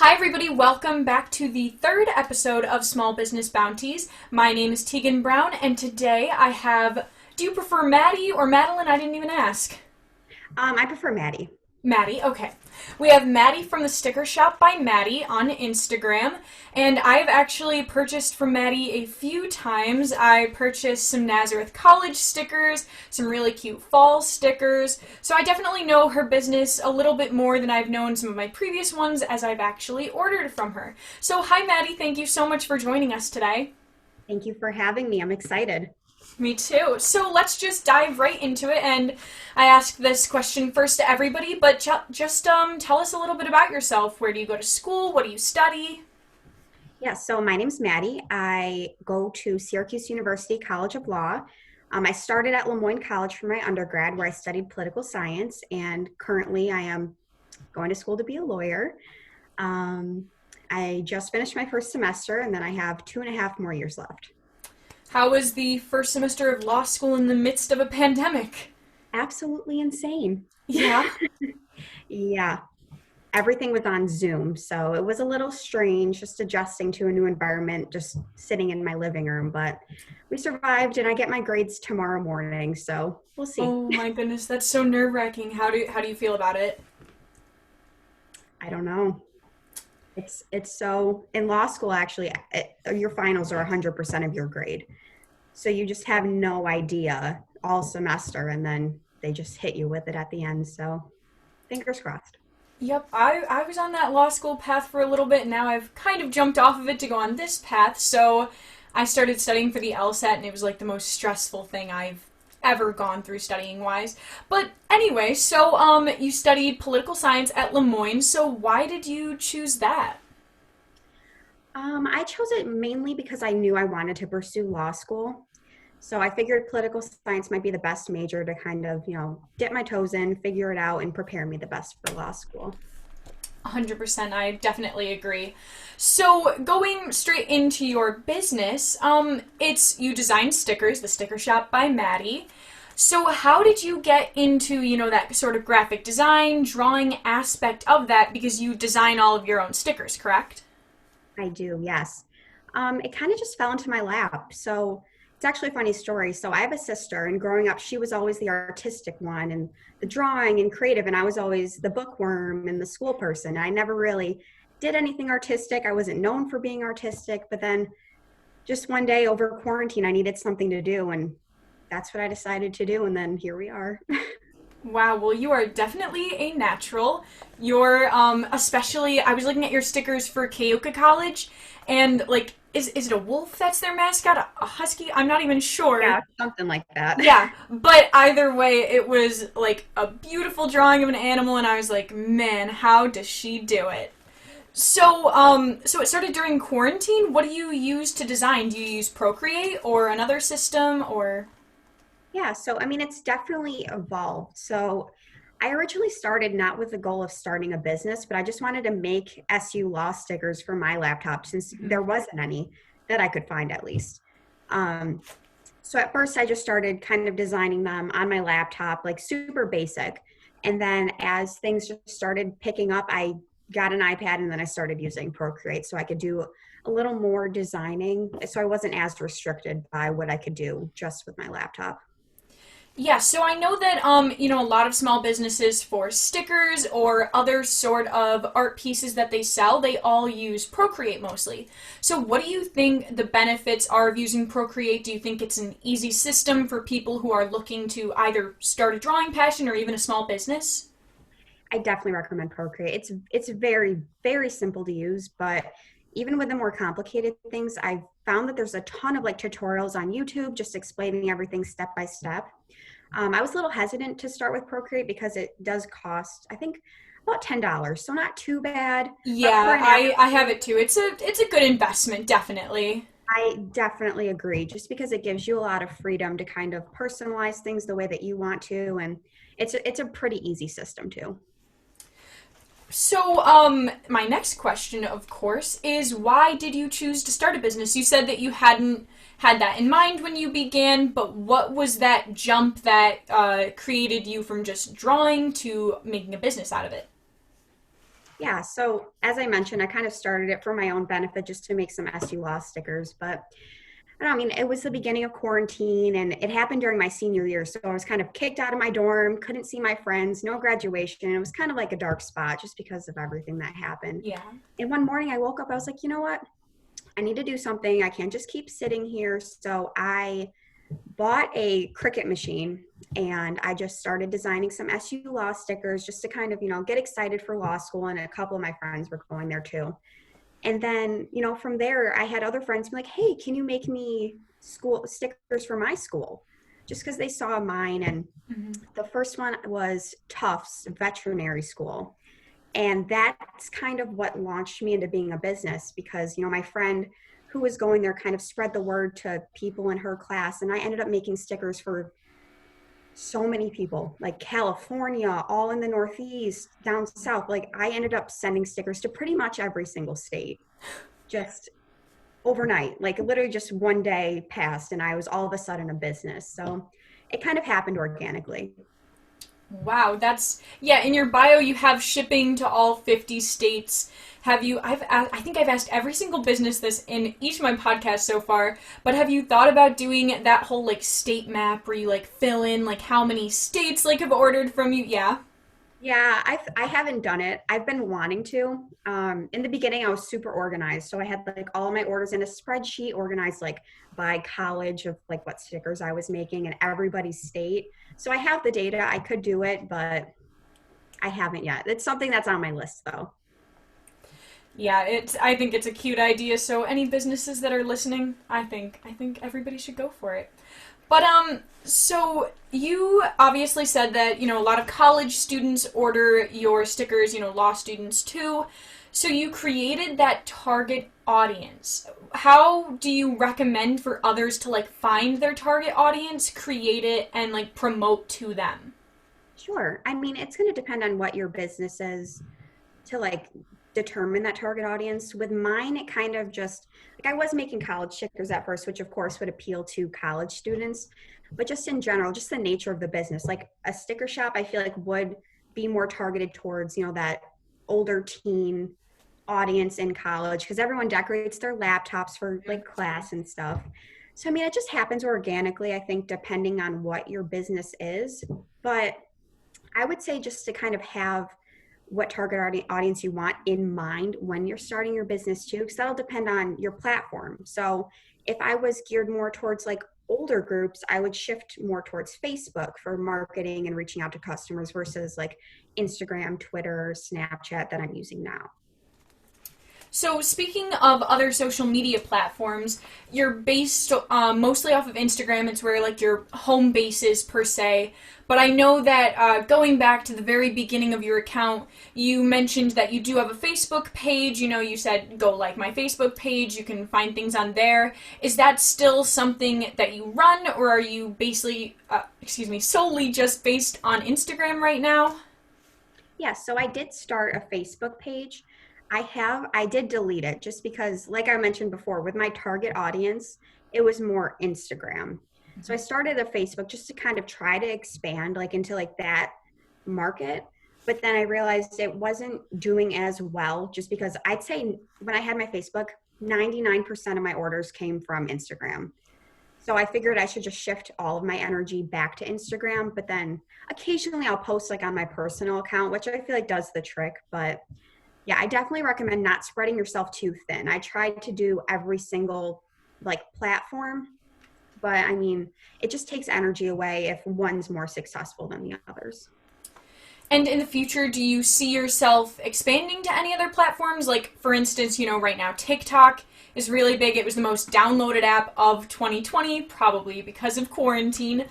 Hi everybody, welcome back to the third episode of Small Business Bounties. My name is Teagan Brown, and today I have, do you prefer Maddy or Madeline? I didn't even ask. I prefer Maddy. Maddy, okay. We have Maddy from the Sticker Shop by Maddy on Instagram, and I've actually purchased from Maddy a few times. I purchased some Nazareth College stickers, some really cute fall stickers, so I definitely know her business a little bit more than I've known some of my previous ones as I've actually ordered from her. So hi Maddy, thank you so much for joining us today. Thank you for having me. I'm excited. Me too. So let's just dive right into it, and I ask this question first to everybody, but just tell us a little bit about yourself. Where do you go to school? What do you study? Yeah, so my name's Maddy. I go to Syracuse University College of Law. I started at Lemoyne College for my undergrad where I studied political science, and currently I am going to school to be a lawyer. I just finished my first semester, and then I have 2.5 more years left. How was the first semester of law school in the midst of a pandemic? Absolutely insane. Yeah. Yeah, everything was on Zoom, so it was a little strange just adjusting to a new environment, just sitting in my living room, but we survived and I get my grades tomorrow morning, so we'll see. Oh my goodness, that's so nerve-wracking. How do you feel about it? I don't know. It's so in law school actually your finals are 100% of your grade. So you just have no idea all semester and then they just hit you with it at the end. So fingers crossed. Yep, I was on that law school path for a little bit, and now I've kind of jumped off of it to go on this path, so I started studying for the LSAT, and it was like the most stressful thing I've ever gone through studying-wise. But anyway, so you studied political science at Lemoyne, so why did you choose that? I chose it mainly because I knew I wanted to pursue law school. So I figured political science might be the best major to kind of, dip my toes in, figure it out, and prepare me the best for law school. 100%, I definitely agree. So going straight into your business, it's you design stickers, the Sticker Shop by Maddy. So how did you get into, that sort of graphic design, drawing aspect of that, because you design all of your own stickers, correct? I do, yes. It kind of just fell into my lap. So it's actually a funny story. So I have a sister, and growing up, she was always the artistic one and the drawing and creative, and I was always the bookworm and the school person. I never really did anything artistic. I wasn't known for being artistic, but then just one day over quarantine, I needed something to do, and that's what I decided to do, and then here we are. Wow, well, you are definitely a natural. You're, especially, I was looking at your stickers for Keoka College, and, is it a wolf that's their mascot? A husky? I'm not even sure. Yeah, something like that. Yeah, but either way, it was, a beautiful drawing of an animal, and I was like, man, how does she do it? So it started during quarantine. What do you use to design? Do you use Procreate or another system, or... Yeah, so I mean, it's definitely evolved. So I originally started not with the goal of starting a business, but I just wanted to make SU law stickers for my laptop since there wasn't any that I could find at least. Um, so at first I just started kind of designing them on my laptop, like super basic. And then as things just started picking up, I got an iPad and then I started using Procreate so I could do a little more designing. So I wasn't as restricted by what I could do just with my laptop. Yeah, so I know that, a lot of small businesses for stickers or other sort of art pieces that they sell, they all use Procreate mostly. So what do you think the benefits are of using Procreate? Do you think it's an easy system for people who are looking to either start a drawing passion or even a small business? I definitely recommend Procreate. It's very, very simple to use, but even with the more complicated things, I've found that there's a ton of tutorials on YouTube just explaining everything step by step. I was a little hesitant to start with Procreate because it does cost, I think, about $10, so not too bad. But for Yeah, I have it too. It's a good investment, definitely. I definitely agree, just because it gives you a lot of freedom to kind of personalize things the way that you want to, and it's a pretty easy system too. So, my next question, of course, is why did you choose to start a business? You said that you hadn't had that in mind when you began, but what was that jump that created you from just drawing to making a business out of it? Yeah, so as I mentioned, I kind of started it for my own benefit just to make some SU Law stickers. But I don't know, I mean, it was the beginning of quarantine and it happened during my senior year. So I was kind of kicked out of my dorm, couldn't see my friends, no graduation. It was kind of like a dark spot just because of everything that happened. Yeah. And one morning I woke up, I was like, you know what? I need to do something. I can't just keep sitting here. So I bought a Cricut machine and I just started designing some SU Law stickers just to kind of, get excited for law school. And a couple of my friends were going there too. And then, from there, I had other friends be like, hey, can you make me school stickers for my school? Just because they saw mine. And the first one was Tufts Veterinary School. And that's kind of what launched me into being a business because, my friend who was going there kind of spread the word to people in her class. And I ended up making stickers for so many people, like California, all in the Northeast, down south. Like I ended up sending stickers to pretty much every single state just overnight. Like literally just one day passed and I was all of a sudden a business. So it kind of happened organically. Wow, yeah, in your bio you have shipping to all 50 states. I think I've asked every single business this in each of my podcasts so far, but have you thought about doing that whole like state map where you like fill in like how many states like have ordered from you? Yeah. Yeah, I haven't done it. I've been wanting to. In the beginning, I was super organized. So I had like all of my orders in a spreadsheet organized like by college of like what stickers I was making and everybody's state. So I have the data. I could do it, but I haven't yet. It's something that's on my list though. Yeah, I think it's a cute idea, so any businesses that are listening, I think everybody should go for it. But so you obviously said that, a lot of college students order your stickers, law students too. So you created that target audience. How do you recommend for others to like find their target audience, create it, and like promote to them? Sure. I mean, it's going to depend on what your business is to like determine that target audience. With mine, it kind of just like I was making college stickers at first, which of course would appeal to college students, but just in general, just the nature of the business, like a sticker shop, I feel like would be more targeted towards, that older teen audience in college because everyone decorates their laptops for like class and stuff. So, I mean, it just happens organically, I think, depending on what your business is. But I would say just to kind of have what target audience you want in mind when you're starting your business too, because that'll depend on your platform. So if I was geared more towards like older groups, I would shift more towards Facebook for marketing and reaching out to customers versus like Instagram, Twitter, Snapchat that I'm using now. So, speaking of other social media platforms, you're based mostly off of Instagram. It's where like your home base is per se. But I know that going back to the very beginning of your account, you mentioned that you do have a Facebook page. You said go like my Facebook page. You can find things on there. Is that still something that you run, or are you basically, solely just based on Instagram right now? Yeah, so I did start a Facebook page. I did delete it just because, like I mentioned before, with my target audience, it was more Instagram. So I started a Facebook just to kind of try to expand like into like that market. But then I realized it wasn't doing as well just because I'd say when I had my Facebook, 99% of my orders came from Instagram. So I figured I should just shift all of my energy back to Instagram. But then occasionally I'll post like on my personal account, which I feel like does the trick. But yeah, I definitely recommend not spreading yourself too thin. I tried to do every single like platform, but I mean, it just takes energy away if one's more successful than the others. And in the future, do you see yourself expanding to any other platforms? Like, for instance, right now TikTok is really big. It was the most downloaded app of 2020, probably because of quarantine.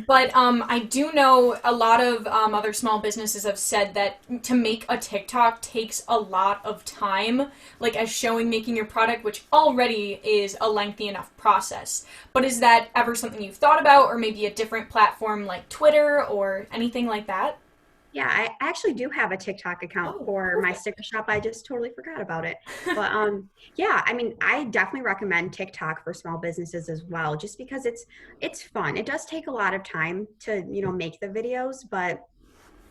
But I do know a lot of other small businesses have said that to make a TikTok takes a lot of time, like as showing making your product, which already is a lengthy enough process. But is that ever something you've thought about, or maybe a different platform like Twitter or anything like that? Yeah, I actually do have a TikTok account Oh, for my perfect. sticker shop. I just totally forgot about it. But yeah, I mean, I definitely recommend TikTok for small businesses as well, just because it's fun. It does take a lot of time to, make the videos, but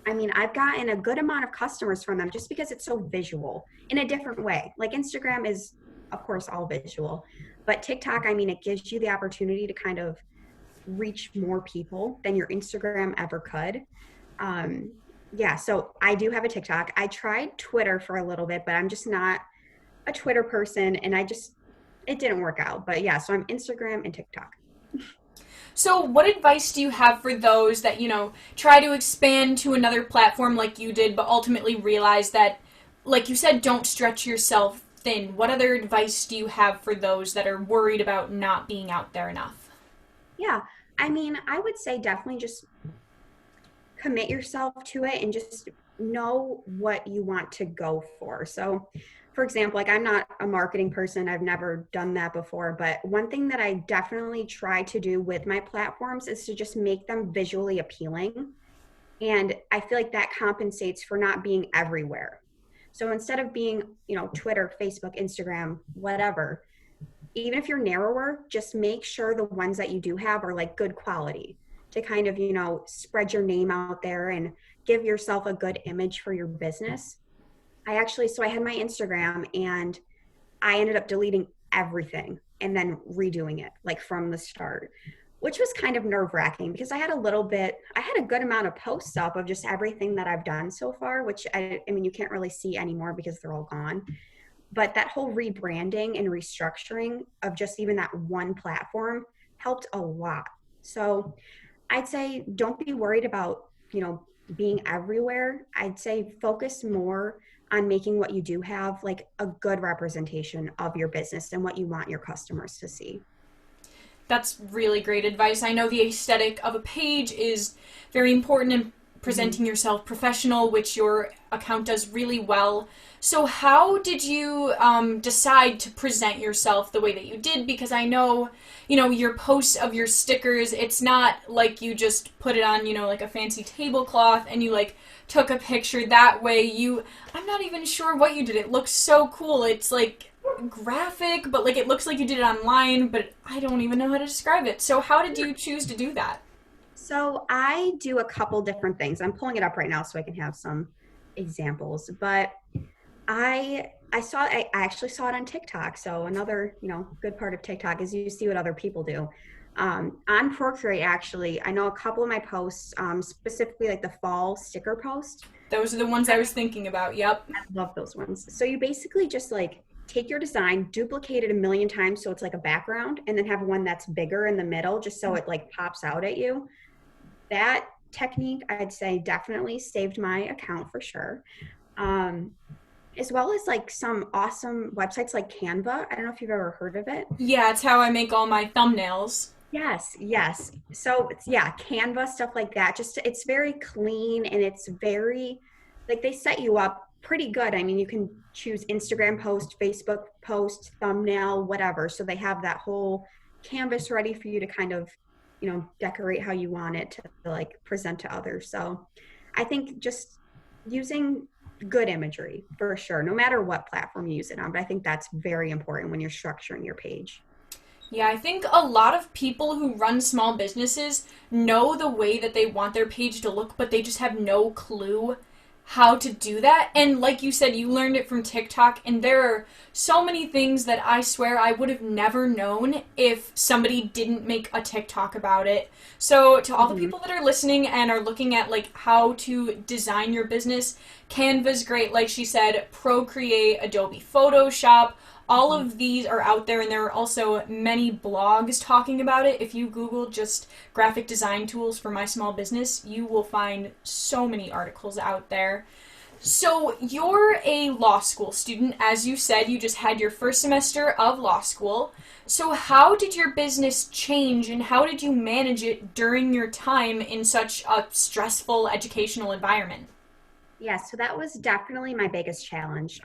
I mean, I've gotten a good amount of customers from them just because it's so visual in a different way. Like Instagram is, of course, all visual, but TikTok, I mean, it gives you the opportunity to kind of reach more people than your Instagram ever could. Um, yeah, so I do have a TikTok. I tried Twitter for a little bit, but I'm just not a Twitter person, and it didn't work out. But yeah, so I'm Instagram and TikTok. So, what advice do you have for those that, try to expand to another platform like you did, but ultimately realize that, like you said, don't stretch yourself thin? What other advice do you have for those that are worried about not being out there enough? Yeah, I mean, I would say definitely just commit yourself to it and just know what you want to go for. So, for example, like I'm not a marketing person, I've never done that before, but one thing that I definitely try to do with my platforms is to just make them visually appealing. And I feel like that compensates for not being everywhere. So instead of being, Twitter, Facebook, Instagram, whatever, even if you're narrower, just make sure the ones that you do have are like good quality to kind of, spread your name out there and give yourself a good image for your business. So I had my Instagram and I ended up deleting everything and then redoing it like from the start, which was kind of nerve wracking because I had a good amount of posts up of just everything that I've done so far, which I mean, you can't really see anymore because they're all gone. But that whole rebranding and restructuring of just even that one platform helped a lot. So I'd say don't be worried about, being everywhere. I'd say focus more on making what you do have like a good representation of your business and what you want your customers to see. That's really great advice. I know the aesthetic of a page is very important in Mhm. presenting yourself professional, which your account does really well. So, how did you decide to present yourself the way that you did? Because I know, your posts of your stickers, it's not like you just put it on, like a fancy tablecloth and you like took a picture that way. I'm not even sure what you did. It looks so cool. It's like graphic, but like it looks like you did it online, but I don't even know how to describe it. So how did you choose to do that? So I do a couple different things. I'm pulling it up right now so I can have some examples. But I actually saw it on TikTok. So another, good part of TikTok is you see what other people do. On Procreate, actually, I know a couple of my posts, specifically like the fall sticker post. Those are the ones I was thinking about. Yep. I love those ones. So you basically just like take your design, duplicate it a million times so it's like a background, and then have one that's bigger in the middle just so it like pops out at you. That technique, I'd say, definitely saved my account for sure. Um, as well as like some awesome websites like Canva. I don't know if you've ever heard of it. Yeah, it's how I make all my thumbnails. Yes, yes. So it's yeah, Canva stuff like that. Just it's very clean and it's very like they set you up pretty good. I mean, you can choose Instagram post, Facebook post, thumbnail, whatever. So they have that whole canvas ready for you to kind of, decorate how you want it to like present to others. So I think just using good imagery for sure, no matter what platform you use it on. But I think that's very important when you're structuring your page. Yeah, I think a lot of people who run small businesses know the way that they want their page to look, but they just have no clue how to do that. And like you said, you learned it from TikTok, and there are so many things that I swear I would have never known if somebody didn't make a TikTok about it. So to all the Mhm. people that are listening and are looking at like how to design your business, Canva's great, like she said, Procreate, Adobe Photoshop, all of these are out there, and there are also many blogs talking about it. If you Google just graphic design tools for my small business, you will find so many articles out there. So, you're a law school student. As you said, you just had your first semester of law school. So, how did your business change and how did you manage it during your time in such a stressful educational environment? Yeah, so that was definitely my biggest challenge.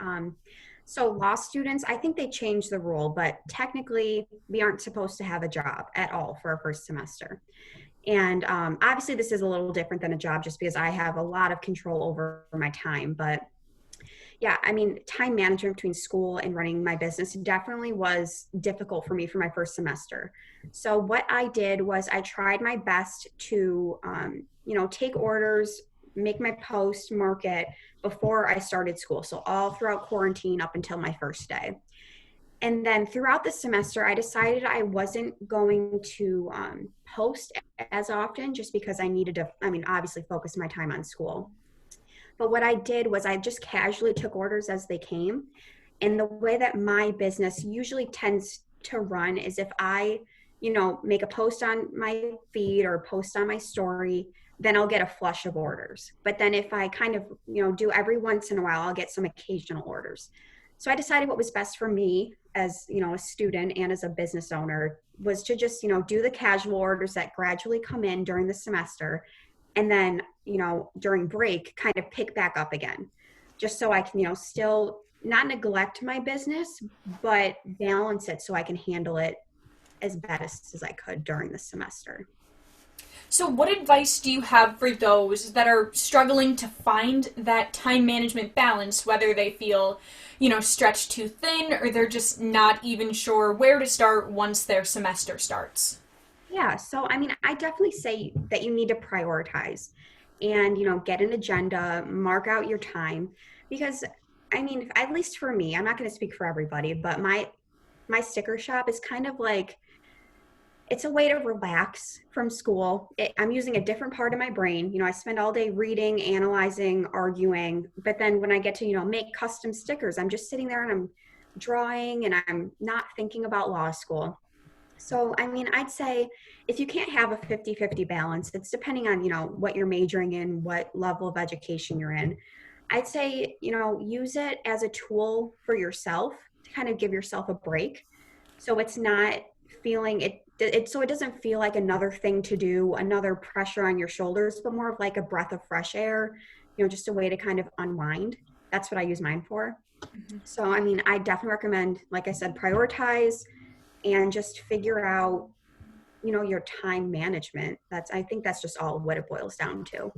So law students, I think they changed the rule, but technically we aren't supposed to have a job at all for our first semester. And obviously this is a little different than a job just because I have a lot of control over my time. But yeah, I mean, time management between school and running my business definitely was difficult for me for my first semester. So what I did was I tried my best to, take orders make my post, market before I started school. So all throughout quarantine up until my first day. And then throughout the semester, I decided I wasn't going to post as often just because I needed to, I mean, obviously focus my time on school. But what I did was I just casually took orders as they came. And the way that my business usually tends to run is if I, make a post on my feed or post on my story, then I'll get a flush of orders. But then if I kind of, do every once in a while, I'll get some occasional orders. So I decided what was best for me as, a student and as a business owner was to just, do the casual orders that gradually come in during the semester. And then, during break, kind of pick back up again, just so I can, still not neglect my business, but balance it so I can handle it as best as I could during the semester. So what advice do you have for those that are struggling to find that time management balance, whether they feel, stretched too thin or they're just not even sure where to start once their semester starts? Yeah, so I mean, I definitely say that you need to prioritize and, get an agenda, mark out your time because I mean, at least for me, I'm not going to speak for everybody, but my sticker shop is kind of like it's a way to relax from school. I'm using a different part of my brain. I spend all day reading, analyzing, arguing, but then when I get to, make custom stickers, I'm just sitting there and I'm drawing and I'm not thinking about law school. So, I mean, I'd say if you can't have a 50-50 balance, it's depending on, what you're majoring in, what level of education you're in. I'd say, use it as a tool for yourself to kind of give yourself a break. So it's not feeling it so it doesn't feel like another thing to do, another pressure on your shoulders, but more of like a breath of fresh air, just a way to kind of unwind. That's what I use mine for. So, I mean, I definitely recommend, like I said, prioritize and just figure out, your time management. I think that's just all what it boils down to.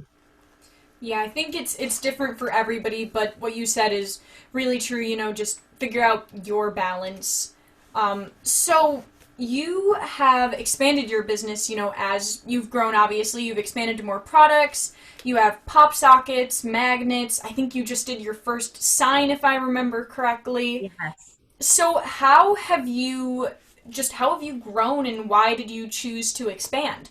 Yeah, I think it's different for everybody, but what you said is really true, just figure out your balance. So you have expanded your business, as you've grown, obviously. You've expanded to more products. You have pop sockets, magnets. I think you just did your first sign, if I remember correctly. Yes. So how have you grown and why did you choose to expand?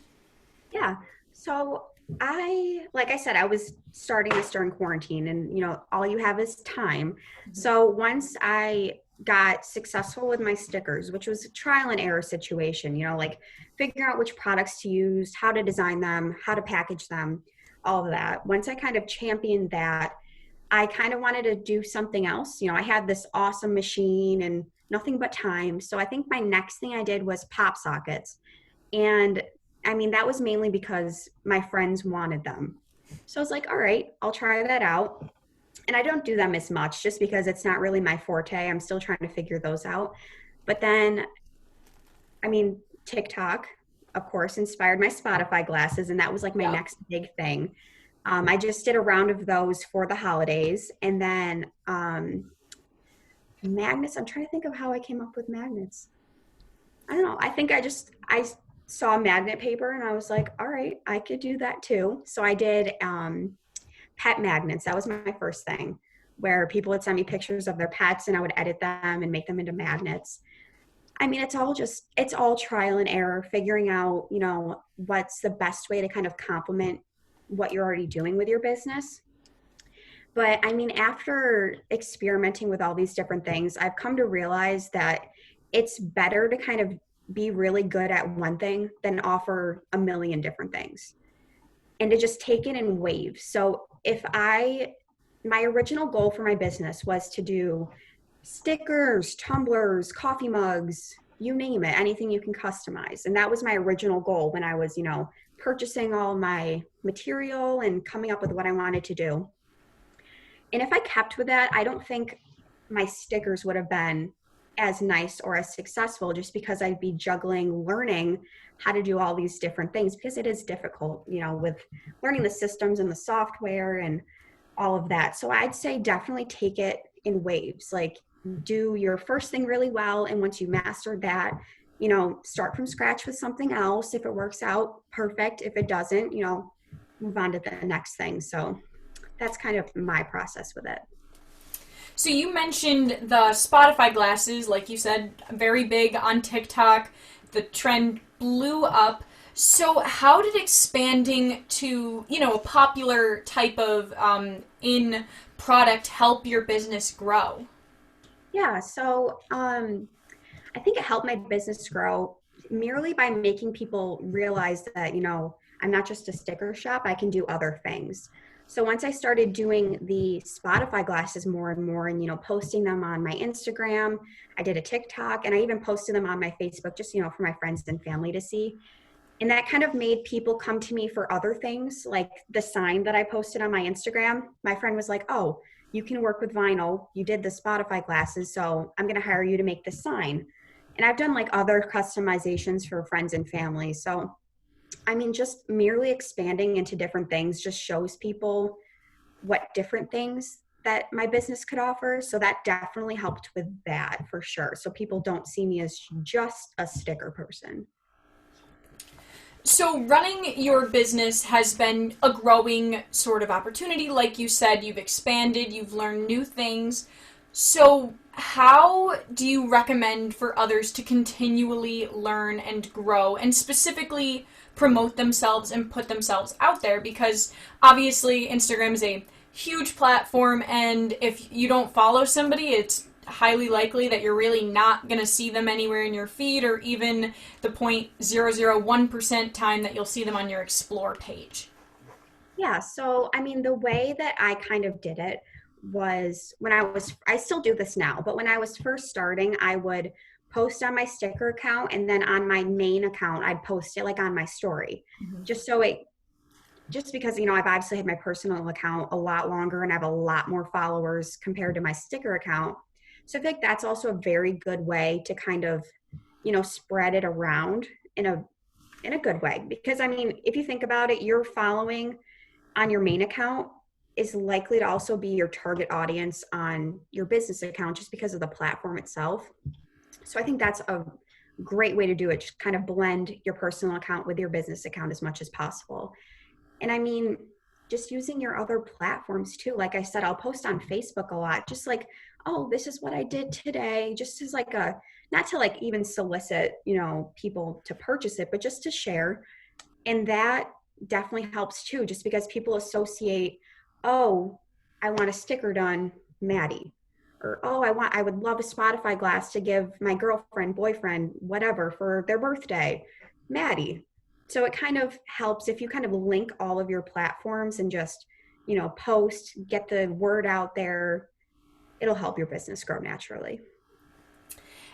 Yeah. So like I said, I was starting this during quarantine and, all you have is time. So once I got successful with my stickers, which was a trial and error situation, like figuring out which products to use, how to design them, how to package them, all of that. Once I kind of championed that, I kind of wanted to do something else. I had this awesome machine and nothing but time. So I think my next thing I did was pop sockets. And I mean, that was mainly because my friends wanted them. So I was like, all right, I'll try that out. And I don't do them as much just because it's not really my forte. I'm still trying to figure those out. But then, I mean, TikTok, of course, inspired my Spotify glasses. And that was like my Yeah. next big thing. I just did a round of those for the holidays. And then magnets, I'm trying to think of how I came up with magnets. I don't know. I think I saw magnet paper and I was like, all right, I could do that too. So I did pet magnets. That was my first thing where people would send me pictures of their pets and I would edit them and make them into magnets. I mean, it's all trial and error, figuring out, what's the best way to kind of complement what you're already doing with your business. But I mean, after experimenting with all these different things, I've come to realize that it's better to kind of be really good at one thing than offer a million different things and to just take it in waves. So my original goal for my business was to do stickers, tumblers, coffee mugs, you name it, anything you can customize. And that was my original goal when I was, purchasing all my material and coming up with what I wanted to do. And if I kept with that, I don't think my stickers would have been as nice or as successful just because I'd be juggling learning how to do all these different things because it is difficult, with learning the systems and the software and all of that. So I'd say definitely take it in waves, like do your first thing really well. And once you mastered that, start from scratch with something else. If it works out, perfect. If it doesn't, move on to the next thing. So that's kind of my process with it. So you mentioned the Spotify glasses, like you said, very big on TikTok. The trend blew up. So how did expanding to, a popular type of in product help your business grow? Yeah, so I think it helped my business grow merely by making people realize that, I'm not just a sticker shop, I can do other things. So once I started doing the Spotify glasses more and more and, posting them on my Instagram, I did a TikTok, and I even posted them on my Facebook just, for my friends and family to see. And that kind of made people come to me for other things, like the sign that I posted on my Instagram. My friend was like, oh, you can work with vinyl. You did the Spotify glasses, so I'm going to hire you to make the sign. And I've done like other customizations for friends and family. So, I mean, just merely expanding into different things just shows people what different things that my business could offer. So that definitely helped with that for sure. So people don't see me as just a sticker person. So, running your business has been a growing sort of opportunity. Like you said, you've expanded, you've learned new things. So, how do you recommend for others to continually learn and grow and specifically promote themselves and put themselves out there? Because obviously, Instagram is a huge platform, and if you don't follow somebody, it's highly likely that you're really not going to see them anywhere in your feed, or even the 0.001% time that you'll see them on your explore page. Yeah. So, I mean, the way that I kind of did it was I still do this now, but when I was first starting, I would post on my sticker account, and then on my main account, I'd post it like on my story. Mm-hmm. Just so it, just because, I've obviously had my personal account a lot longer and I have a lot more followers compared to my sticker account. So I feel like that's also a very good way to kind of, spread it around in a good way. Because I mean, if you think about it, your following on your main account is likely to also be your target audience on your business account just because of the platform itself. So I think that's a great way to do it. Just kind of blend your personal account with your business account as much as possible. And I mean, just using your other platforms too. Like I said, I'll post on Facebook a lot, just like, oh, this is what I did today, just as like not to like even solicit, people to purchase it, but just to share. And that definitely helps too, just because people associate, oh, I want a sticker done, Maddy. Or, oh, I would love a Spotify glass to give my girlfriend, boyfriend, whatever, for their birthday, Maddy. So it kind of helps if you kind of link all of your platforms and just, post, get the word out there. It'll help your business grow naturally.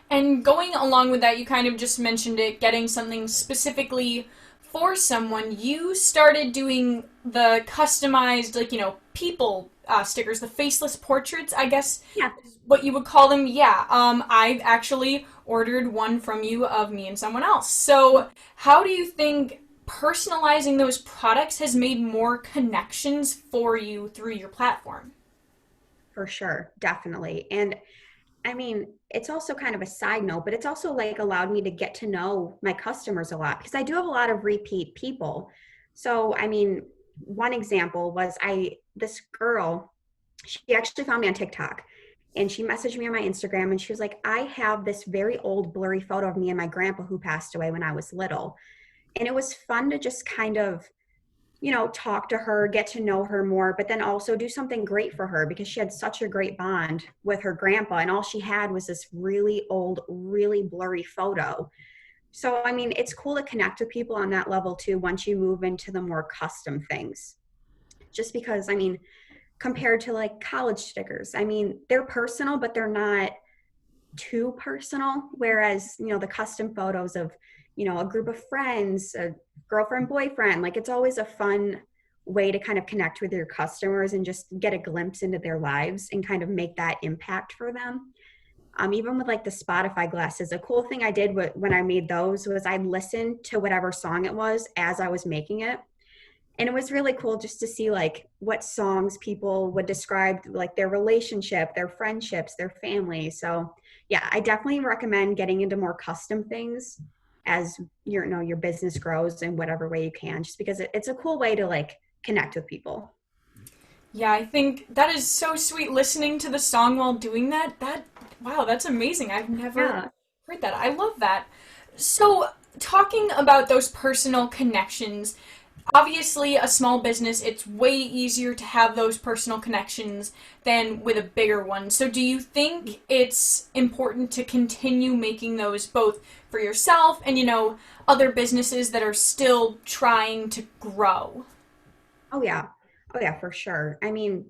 And going along with that, you kind of just mentioned it, getting something specifically for someone. You started doing the customized, like, people stickers, the faceless portraits, I guess, Yeah. is what you would call them. Yeah, I've actually ordered one from you of me and someone else. So, how do you think personalizing those products has made more connections for you through your platform? For sure, definitely. And I mean, it's also kind of a side note, but it's also like allowed me to get to know my customers a lot because I do have a lot of repeat people. So, I mean, one example was this girl, she actually found me on TikTok and she messaged me on my Instagram and she was like, I have this very old blurry photo of me and my grandpa who passed away when I was little. And it was fun to just kind of talk to her, get to know her more, but then also do something great for her because she had such a great bond with her grandpa. And all she had was this really old, really blurry photo. So, I mean, it's cool to connect with people on that level too once you move into the more custom things. Just because, I mean, compared to like college stickers, I mean, they're personal, but they're not too personal. Whereas, the custom photos of, a group of friends, a girlfriend, boyfriend, like it's always a fun way to kind of connect with your customers and just get a glimpse into their lives and kind of make that impact for them. Even with like the Spotify glasses, a cool thing I did when I made those was I'd listen to whatever song it was as I was making it. And it was really cool just to see like what songs people would describe like their relationship, their friendships, their family. So yeah, I definitely recommend getting into more custom things as your business grows in whatever way you can, just because it's a cool way to like connect with people. Yeah, I think that is so sweet listening to the song while doing that. Wow, that's amazing. I've never Yeah. heard that. I love that. So, talking about those personal connections, obviously a small business, it's way easier to have those personal connections than with a bigger one. So do you think it's important to continue making those both for yourself and, other businesses that are still trying to grow? Oh yeah. Oh yeah, for sure. I mean,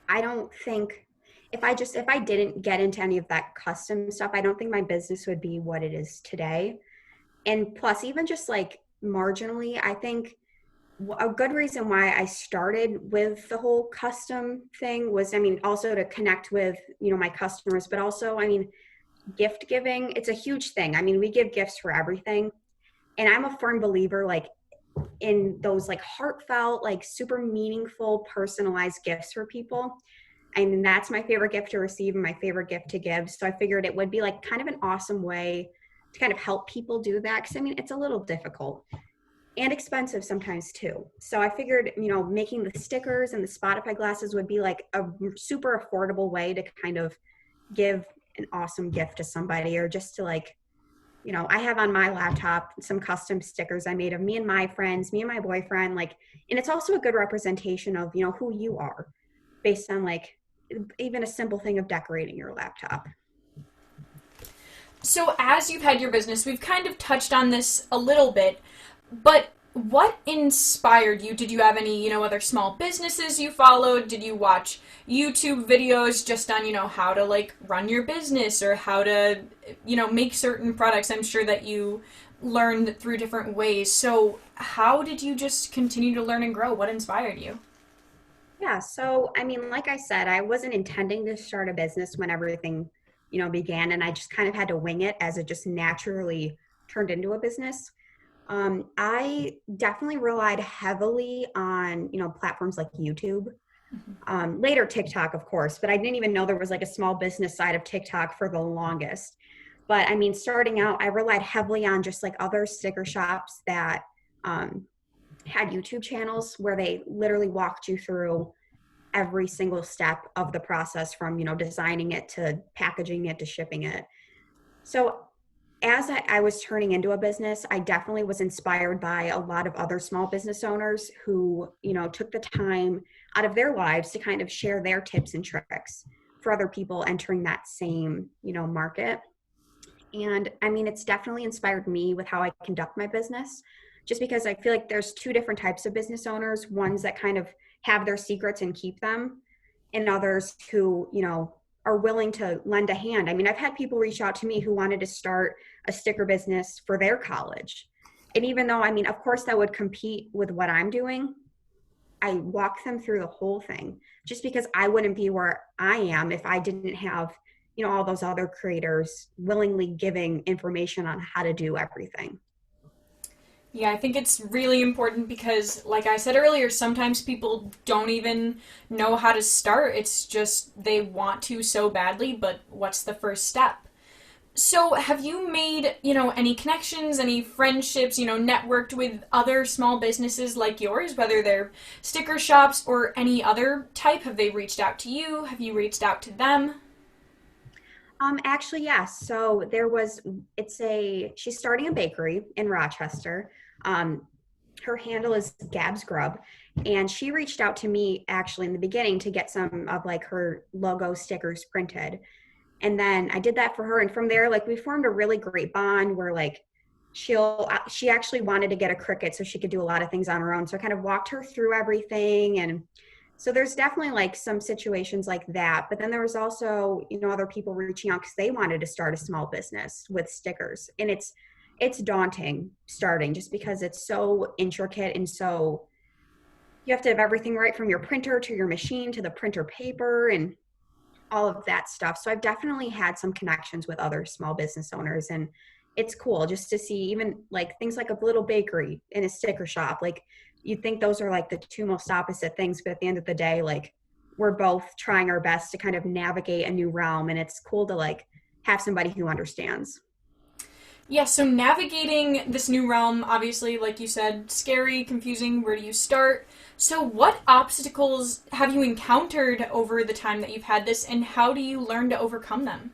I don't think if I didn't get into any of that custom stuff, I don't think my business would be what it is today. And plus, even just like marginally, I think a good reason why I started with the whole custom thing was, I mean, also to connect with, my customers, but also, I mean, gift giving, it's a huge thing. I mean, we give gifts for everything. And I'm a firm believer, like, in those like heartfelt, like super meaningful, personalized gifts for people. I mean, that's my favorite gift to receive and my favorite gift to give. So I figured it would be like kind of an awesome way to kind of help people do that. Cause I mean, it's a little difficult and expensive sometimes too. So I figured, making the stickers and the Spotify glasses would be like a super affordable way to kind of give an awesome gift to somebody, or just to like, I have on my laptop some custom stickers I made of me and my friends, me and my boyfriend, like, and it's also a good representation of, who you are based on like even a simple thing of decorating your laptop. So as you've had your business, we've kind of touched on this a little bit, but what inspired you? Did you have any, other small businesses you followed? Did you watch YouTube videos just on, how to like run your business or how to, make certain products? I'm sure that you learned through different ways. So how did you just continue to learn and grow? What inspired you? Yeah. So, I mean, like I said, I wasn't intending to start a business when everything, began. And I just kind of had to wing it as it just naturally turned into a business. I definitely relied heavily on, platforms like YouTube. Later TikTok, of course, but I didn't even know there was like a small business side of TikTok for the longest. But I mean, starting out, I relied heavily on just like other sticker shops that um, had YouTube channels where they literally walked you through every single step of the process from, designing it to packaging it to shipping it. So as I was turning into a business, I definitely was inspired by a lot of other small business owners who, took the time out of their lives to kind of share their tips and tricks for other people entering that same, market. And I mean, it's definitely inspired me with how I conduct my business, just because I feel like there's two different types of business owners, ones that kind of have their secrets and keep them, and others who, are willing to lend a hand. I mean, I've had people reach out to me who wanted to start a sticker business for their college. And even though, I mean, of course, that would compete with what I'm doing, I walk them through the whole thing just because I wouldn't be where I am if I didn't have, all those other creators willingly giving information on how to do everything. Yeah, I think it's really important because, like I said earlier, sometimes people don't even know how to start. It's just they want to so badly, but what's the first step? So, have you made, any connections, any friendships, networked with other small businesses like yours, whether they're sticker shops or any other type? Have they reached out to you? Have you reached out to them? Actually, yes. So she's starting a bakery in Rochester. Um, her handle is Gab's Grub. And she reached out to me actually in the beginning to get some of like her logo stickers printed. And then I did that for her. And from there, like we formed a really great bond where like she actually wanted to get a Cricut so she could do a lot of things on her own. So I kind of walked her through everything. And so there's definitely like some situations like that. But then there was also, other people reaching out because they wanted to start a small business with stickers. And it's daunting starting just because it's so intricate and so you have to have everything right from your printer to your machine to the printer paper and all of that stuff. So I've definitely had some connections with other small business owners, and it's cool just to see even like things like a little bakery and a sticker shop. Like you'd think those are like the two most opposite things, but at the end of the day, like we're both trying our best to kind of navigate a new realm, and it's cool to like have somebody who understands. Yeah, so navigating this new realm, obviously, like you said, scary, confusing, where do you start? So, what obstacles have you encountered over the time that you've had this, and how do you learn to overcome them?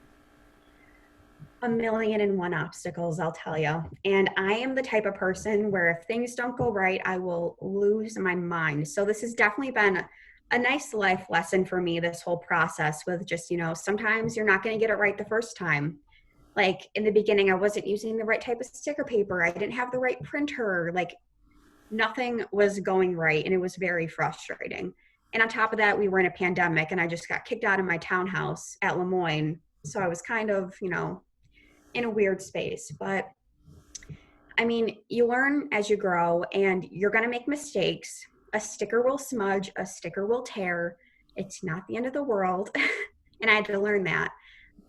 A million and one obstacles, I'll tell you. And I am the type of person where if things don't go right, I will lose my mind. So this has definitely been a nice life lesson for me, this whole process with just, sometimes you're not going to get it right the first time. Like in the beginning, I wasn't using the right type of sticker paper. I didn't have the right printer. Like nothing was going right. And it was very frustrating. And on top of that, we were in a pandemic and I just got kicked out of my townhouse at Lemoyne. So I was kind of, in a weird space. But I mean, you learn as you grow and you're going to make mistakes. A sticker will smudge, a sticker will tear. It's not the end of the world. And I had to learn that.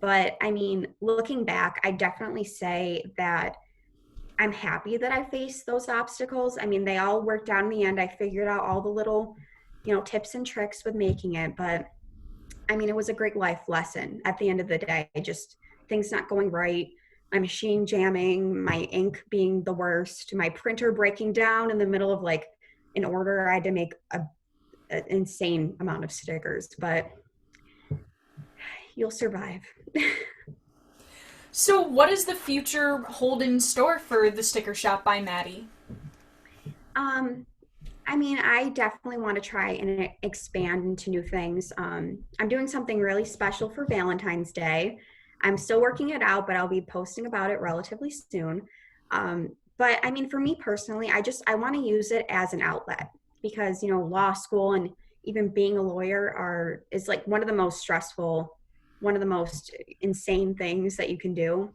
But I mean, looking back, I definitely say that I'm happy that I faced those obstacles. I mean, they all worked out in the end. I figured out all the little, tips and tricks with making it. But I mean, it was a great life lesson at the end of the day. Just things not going right, my machine jamming, my ink being the worst, my printer breaking down in the middle of like an order. I had to make an insane amount of stickers, but you'll survive. So, what does the future hold in store for the Sticker Shop by Maddy? Um, I mean, I definitely want to try and expand into new things. I'm doing something really special for Valentine's Day. I'm still working it out, but I'll be posting about it relatively soon. But I mean, for me personally, I want to use it as an outlet because, law school and even being a lawyer is like one of the most stressful, one of the most insane things that you can do.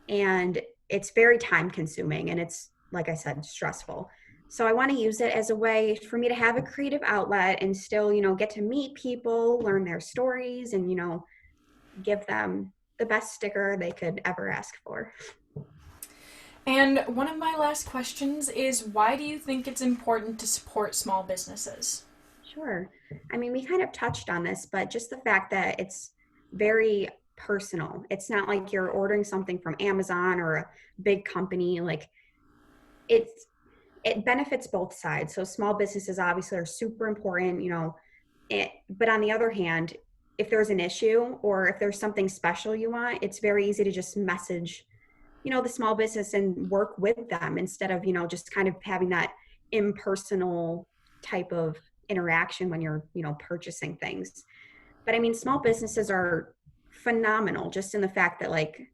And it's very time consuming and it's, like I said, stressful. So I want to use it as a way for me to have a creative outlet and still, get to meet people, learn their stories, and, give them the best sticker they could ever ask for. And one of my last questions is why do you think it's important to support small businesses? Sure. I mean, we kind of touched on this, but just the fact that it's very personal. It's not like you're ordering something from Amazon or a big company. Like it benefits both sides. So small businesses obviously are super important, but on the other hand, if there's an issue or if there's something special you want, it's very easy to just message, the small business and work with them instead of, just kind of having that impersonal type of interaction when you're, purchasing things. But I mean, small businesses are phenomenal just in the fact that like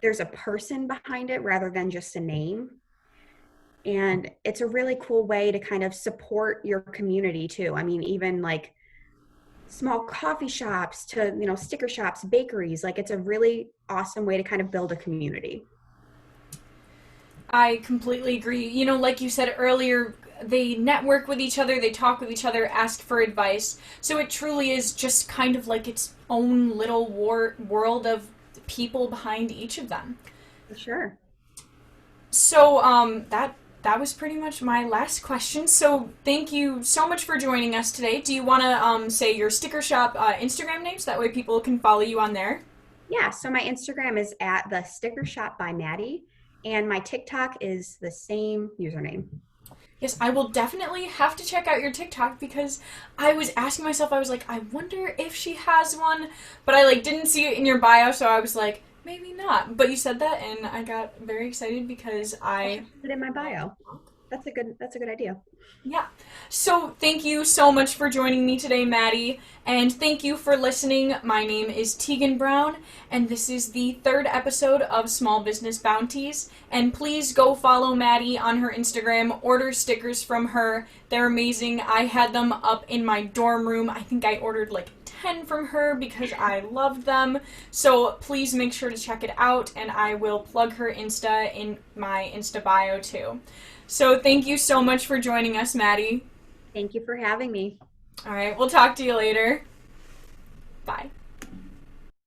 there's a person behind it rather than just a name. And it's a really cool way to kind of support your community too. I mean, even like small coffee shops to, sticker shops, bakeries, like it's a really awesome way to kind of build a community. I completely agree. Like you said earlier, they network with each other, they talk with each other, ask for advice. So it truly is just kind of like its own little world of people behind each of them. For sure. So that was pretty much my last question. So thank you so much for joining us today. Do you want to say your sticker shop Instagram name so that way people can follow you on there? Yeah, so my Instagram is at Thestickershopbymaddy, and my TikTok is the same username. Yes, I will definitely have to check out your TikTok because I was asking myself, I was like, I wonder if she has one, but I like didn't see it in your bio, so I was like, maybe not. But you said that, and I got very excited because I should put it in my bio. That's a good idea. Yeah. So thank you so much for joining me today, Maddy. And thank you for listening. My name is Teagan Brown, and this is the third episode of Small Business Bounties. And please go follow Maddy on her Instagram. Order stickers from her. They're amazing. I had them up in my dorm room. I think I ordered like 10 from her because I loved them. So please make sure to check it out, and I will plug her Insta in my Insta bio too. So thank you so much for joining us, Maddy. Thank you for having me. All right, we'll talk to you later. Bye.